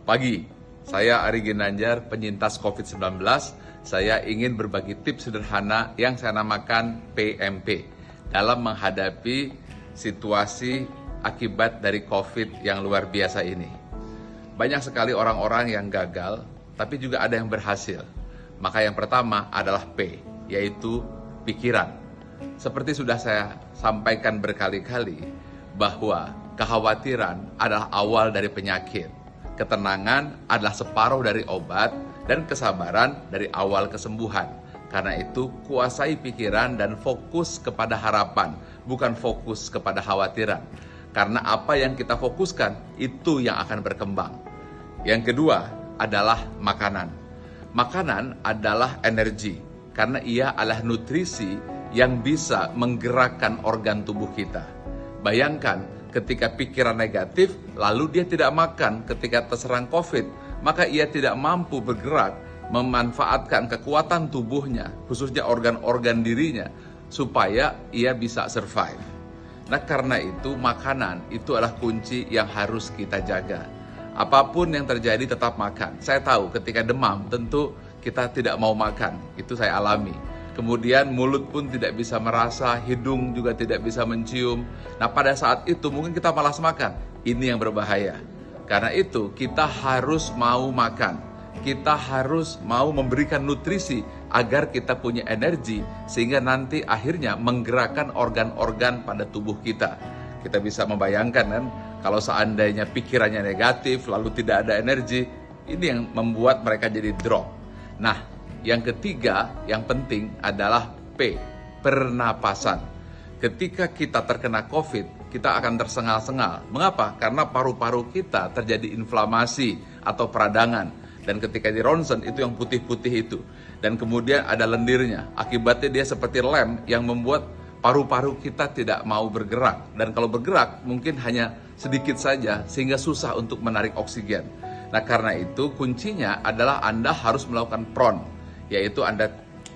Pagi, saya Ari Ginanjar, penyintas COVID-19. Saya ingin berbagi tips sederhana yang saya namakan PMP dalam menghadapi situasi akibat dari COVID yang luar biasa ini. Banyak sekali orang-orang yang gagal, tapi juga ada yang berhasil. Maka yang pertama adalah P, yaitu pikiran. Seperti sudah saya sampaikan berkali-kali, bahwa kekhawatiran adalah awal dari penyakit. Ketenangan adalah separuh dari obat, dan kesabaran dari awal kesembuhan. Karena itu, kuasai pikiran dan fokus kepada harapan, bukan fokus kepada khawatiran. Karena apa yang kita fokuskan, itu yang akan berkembang. Yang kedua adalah makanan. Makanan adalah energi, karena ia adalah nutrisi yang bisa menggerakkan organ tubuh kita. Bayangkan, ketika pikiran negatif, lalu dia tidak makan ketika terserang COVID, maka ia tidak mampu bergerak, memanfaatkan kekuatan tubuhnya, khususnya organ-organ dirinya, supaya ia bisa survive. Nah, karena itu makanan itu adalah kunci yang harus kita jaga. Apapun yang terjadi tetap makan. Saya tahu ketika demam tentu kita tidak mau makan, itu saya alami. Kemudian mulut pun tidak bisa merasa, hidung juga tidak bisa mencium. Nah, pada saat itu mungkin kita malas makan. Ini yang berbahaya. Karena itu kita harus mau makan. Kita harus mau memberikan nutrisi agar kita punya energi sehingga nanti akhirnya menggerakkan organ-organ pada tubuh kita. Kita bisa membayangkan kan, kalau seandainya pikirannya negatif lalu tidak ada energi, ini yang membuat mereka jadi drop. Nah, yang ketiga, yang penting adalah P, pernapasan. Ketika kita terkena COVID, kita akan tersengal-sengal. Mengapa? Karena paru-paru kita terjadi inflamasi atau peradangan. Dan ketika di ronsen, itu yang putih-putih itu. Dan kemudian ada lendirnya. Akibatnya dia seperti lem yang membuat paru-paru kita tidak mau bergerak. Dan kalau bergerak, mungkin hanya sedikit saja, sehingga susah untuk menarik oksigen. Nah, karena itu kuncinya adalah Anda harus melakukan PRON, yaitu Anda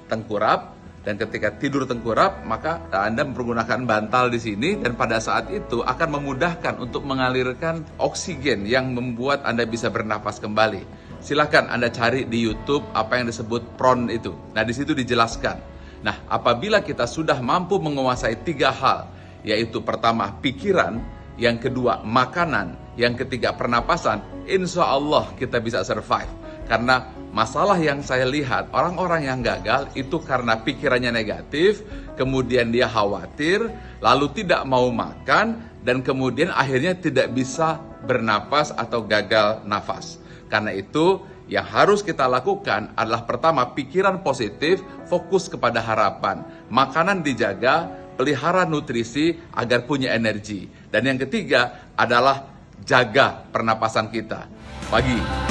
tengkurap, dan ketika tidur tengkurap maka Anda menggunakan bantal di sini, dan pada saat itu akan memudahkan untuk mengalirkan oksigen yang membuat Anda bisa bernapas kembali. Silakan Anda cari di YouTube apa yang disebut PRON itu. Nah, di situ dijelaskan. Nah, apabila kita sudah mampu menguasai 3 hal, yaitu pertama pikiran, yang kedua makanan, yang ketiga pernapasan, insya Allah kita bisa survive. Karena masalah yang saya lihat, orang-orang yang gagal itu karena pikirannya negatif, kemudian dia khawatir, lalu tidak mau makan, dan kemudian akhirnya tidak bisa bernapas atau gagal nafas. Karena itu, yang harus kita lakukan adalah pertama, pikiran positif, fokus kepada harapan. Makanan dijaga, pelihara nutrisi agar punya energi. Dan yang ketiga adalah jaga pernapasan kita. Pagi.